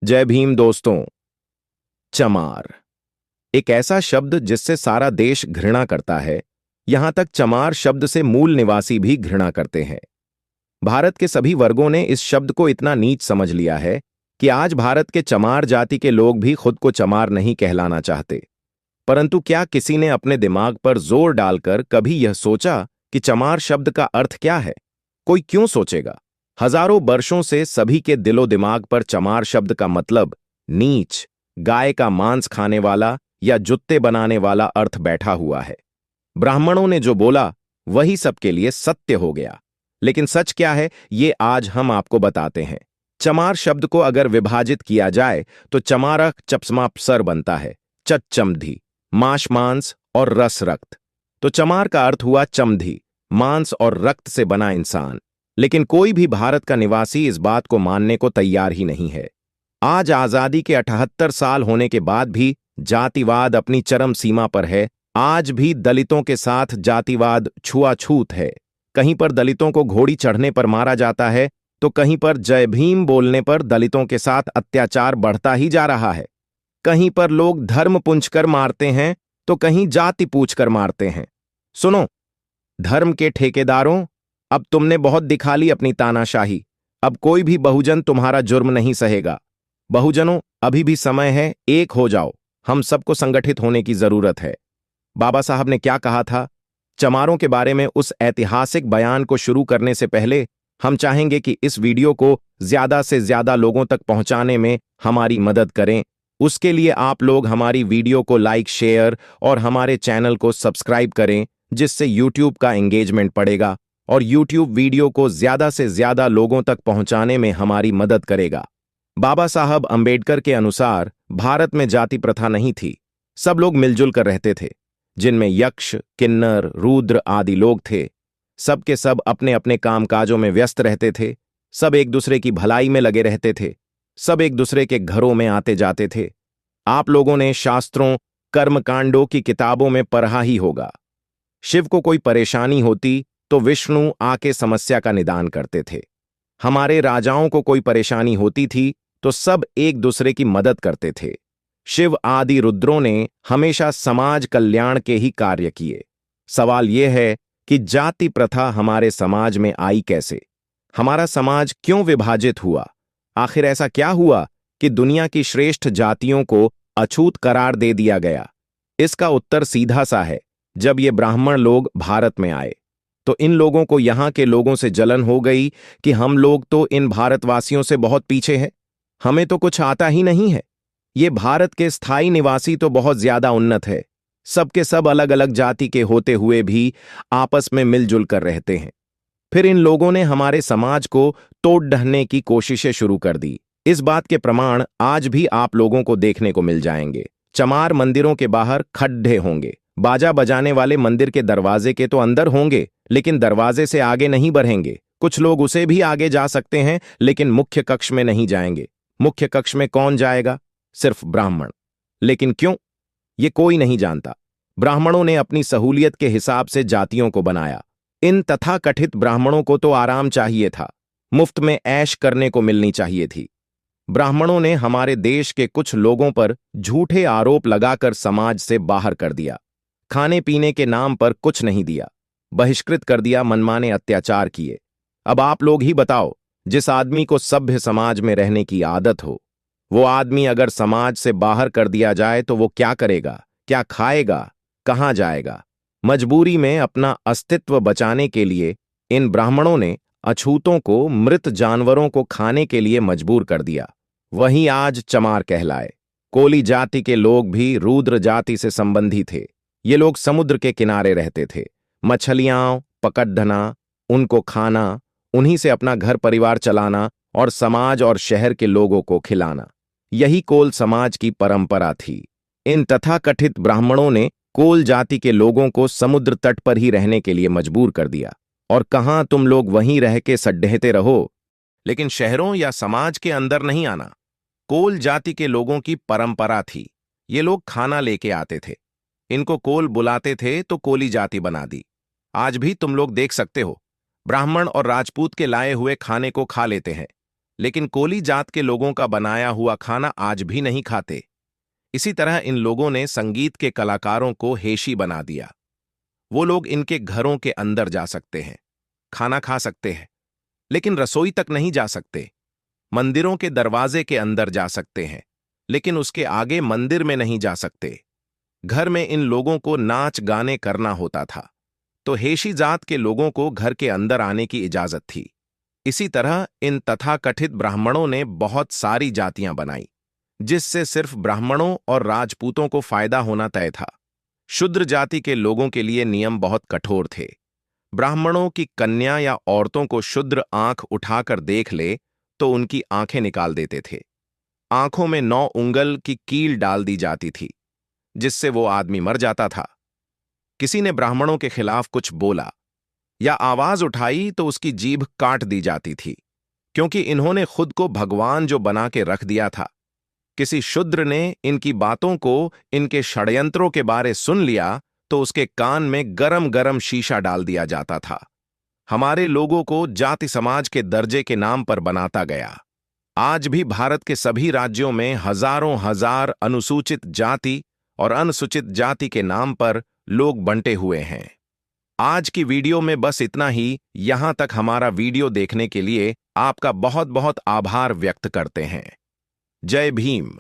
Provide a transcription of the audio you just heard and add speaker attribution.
Speaker 1: जय भीम दोस्तों। चमार एक ऐसा शब्द जिससे सारा देश घृणा करता है। यहां तक चमार शब्द से मूल निवासी भी घृणा करते हैं। भारत के सभी वर्गों ने इस शब्द को इतना नीच समझ लिया है कि आज भारत के चमार जाति के लोग भी खुद को चमार नहीं कहलाना चाहते। परंतु क्या किसी ने अपने दिमाग पर जोर डालकर कभी यह सोचा कि चमार शब्द का अर्थ क्या है? कोई क्यों सोचेगा? हजारों वर्षों से सभी के दिलो दिमाग पर चमार शब्द का मतलब नीच, गाय का मांस खाने वाला या जुत्ते बनाने वाला अर्थ बैठा हुआ है। ब्राह्मणों ने जो बोला वही सबके लिए सत्य हो गया। लेकिन सच क्या है, ये आज हम आपको बताते हैं। चमार शब्द को अगर विभाजित किया जाए तो चमारक चपस्मापसर बनता है, चमधी, मांस और रस रक्त। तो चमार का अर्थ हुआ चमधी, मांस और रक्त से बना इंसान। लेकिन कोई भी भारत का निवासी इस बात को मानने को तैयार ही नहीं है। आज आजादी के 78 साल होने के बाद भी जातिवाद अपनी चरम सीमा पर है। आज भी दलितों के साथ जातिवाद छुआछूत है। कहीं पर दलितों को घोड़ी चढ़ने पर मारा जाता है तो कहीं पर जय भीम बोलने पर दलितों के साथ अत्याचार बढ़ता ही जा रहा है। कहीं पर लोग धर्म पूछकर मारते हैं तो कहीं जाति पूछकर मारते हैं। सुनो धर्म के ठेकेदारों, अब तुमने बहुत दिखा ली अपनी तानाशाही। अब कोई भी बहुजन तुम्हारा जुर्म नहीं सहेगा। बहुजनों, अभी भी समय है, एक हो जाओ। हम सबको संगठित होने की जरूरत है। बाबा साहब ने क्या कहा था? चमारों के बारे में उस ऐतिहासिक बयान को शुरू करने से पहले हम चाहेंगे कि इस वीडियो को ज्यादा से ज्यादा लोगों तक पहुंचाने में हमारी मदद करें। उसके लिए आप लोग हमारी वीडियो को लाइक, शेयर और हमारे चैनल को सब्सक्राइब करें, जिससे यूट्यूब का एंगेजमेंट बढ़ेगा और यूट्यूब वीडियो को ज्यादा से ज्यादा लोगों तक पहुंचाने में हमारी मदद करेगा। बाबा साहब अंबेडकर के अनुसार भारत में जाति प्रथा नहीं थी। सब लोग मिलजुल कर रहते थे, जिनमें यक्ष, किन्नर, रुद्र आदि लोग थे। सब के सब अपने अपने कामकाजों में व्यस्त रहते थे। सब एक दूसरे की भलाई में लगे रहते थे। सब एक दूसरे के घरों में आते जाते थे। आप लोगों ने शास्त्रों, कर्मकांडों की किताबों में पढ़ा ही होगा। शिव को कोई परेशानी होती तो विष्णु आके समस्या का निदान करते थे। हमारे राजाओं को कोई परेशानी होती थी तो सब एक दूसरे की मदद करते थे। शिव आदि रुद्रों ने हमेशा समाज कल्याण के ही कार्य किए। सवाल यह है कि जाति प्रथा हमारे समाज में आई कैसे? हमारा समाज क्यों विभाजित हुआ? आखिर ऐसा क्या हुआ कि दुनिया की श्रेष्ठ जातियों को अछूत करार दे दिया गया? इसका उत्तर सीधा सा है, जब ये ब्राह्मण लोग भारत में आए तो इन लोगों को यहां के लोगों से जलन हो गई कि हम लोग तो इन भारतवासियों से बहुत पीछे हैं, हमें तो कुछ आता ही नहीं है। ये भारत के स्थायी निवासी तो बहुत ज्यादा उन्नत है। सबके सब अलग अलग जाति के होते हुए भी आपस में मिलजुल कर रहते हैं। फिर इन लोगों ने हमारे समाज को तोड़ ढहने की कोशिशें शुरू कर दी। इस बात के प्रमाण आज भी आप लोगों को देखने को मिल जाएंगे। चमार मंदिरों के बाहर खड्डे होंगे। बाजा बजाने वाले मंदिर के दरवाजे के तो अंदर होंगे, लेकिन दरवाजे से आगे नहीं बढ़ेंगे। कुछ लोग उसे भी आगे जा सकते हैं, लेकिन मुख्य कक्ष में नहीं जाएंगे। मुख्य कक्ष में कौन जाएगा? सिर्फ ब्राह्मण। लेकिन क्यों? ये कोई नहीं जानता। ब्राह्मणों ने अपनी सहूलियत के हिसाब से जातियों को बनाया। इन तथाकथित ब्राह्मणों को तो आराम चाहिए था, मुफ्त में ऐश करने को मिलनी चाहिए थी। ब्राह्मणों ने हमारे देश के कुछ लोगों पर झूठे आरोप लगाकर समाज से बाहर कर दिया। खाने पीने के नाम पर कुछ नहीं दिया, बहिष्कृत कर दिया, मनमाने अत्याचार किए। अब आप लोग ही बताओ, जिस आदमी को सभ्य समाज में रहने की आदत हो, वो आदमी अगर समाज से बाहर कर दिया जाए तो वो क्या करेगा? क्या खाएगा? कहां जाएगा? मजबूरी में अपना अस्तित्व बचाने के लिए इन ब्राह्मणों ने अछूतों को, मृत जानवरों को खाने के लिए मजबूर कर दिया। वही आज चमार कहलाए। कोली जाति के लोग भी रुद्र जाति से संबंधी थे। ये लोग समुद्र के किनारे रहते थे। मछलियां पकड़ना, उनको खाना, उन्हीं से अपना घर परिवार चलाना और समाज और शहर के लोगों को खिलाना, यही कोल समाज की परंपरा थी। इन तथाकथित ब्राह्मणों ने कोल जाति के लोगों को समुद्र तट पर ही रहने के लिए मजबूर कर दिया। और कहां तुम लोग वहीं रह के सड्ढेते रहो, लेकिन शहरों या समाज के अंदर नहीं आना। कोल जाति के लोगों की परंपरा थी। ये लोग खाना लेके आते थे, इनको कोल बुलाते थे तो कोली जाति बना दी। आज भी तुम लोग देख सकते हो, ब्राह्मण और राजपूत के लाए हुए खाने को खा लेते हैं। लेकिन कोली जात के लोगों का बनाया हुआ खाना आज भी नहीं खाते। इसी तरह इन लोगों ने संगीत के कलाकारों को हेशी बना दिया। वो लोग इनके घरों के अंदर जा सकते हैं, खाना खा सकते हैं, लेकिन रसोई तक नहीं जा सकते। मंदिरों के दरवाजे के अंदर जा सकते हैं, लेकिन उसके आगे मंदिर में नहीं जा सकते। घर में इन लोगों को नाच गाने करना होता था, तो हेशी जात के लोगों को घर के अंदर आने की इजाजत थी। इसी तरह इन तथाकथित ब्राह्मणों ने बहुत सारी जातियां बनाई, जिससे सिर्फ ब्राह्मणों और राजपूतों को फायदा होना तय था। शूद्र जाति के लोगों के लिए नियम बहुत कठोर थे। ब्राह्मणों की कन्या या औरतों को शूद्र आंख उठाकर देख ले तो उनकी आंखें निकाल देते थे। आंखों में 9 उंगल की कील डाल दी जाती थी, जिससे वो आदमी मर जाता था। किसी ने ब्राह्मणों के खिलाफ कुछ बोला या आवाज उठाई तो उसकी जीभ काट दी जाती थी, क्योंकि इन्होंने खुद को भगवान जो बना के रख दिया था। किसी शूद्र ने इनकी बातों को, इनके षड्यंत्रों के बारे सुन लिया तो उसके कान में गरम गरम शीशा डाल दिया जाता था। हमारे लोगों को जाति समाज के दर्जे के नाम पर बनाता गया। आज भी भारत के सभी राज्यों में हजारों हजार अनुसूचित जाति और अनुसूचित जाति के नाम पर लोग बंटे हुए हैं। आज की वीडियो में बस इतना ही। यहां तक हमारा वीडियो देखने के लिए आपका बहुत बहुत आभार व्यक्त करते हैं। जय भीम।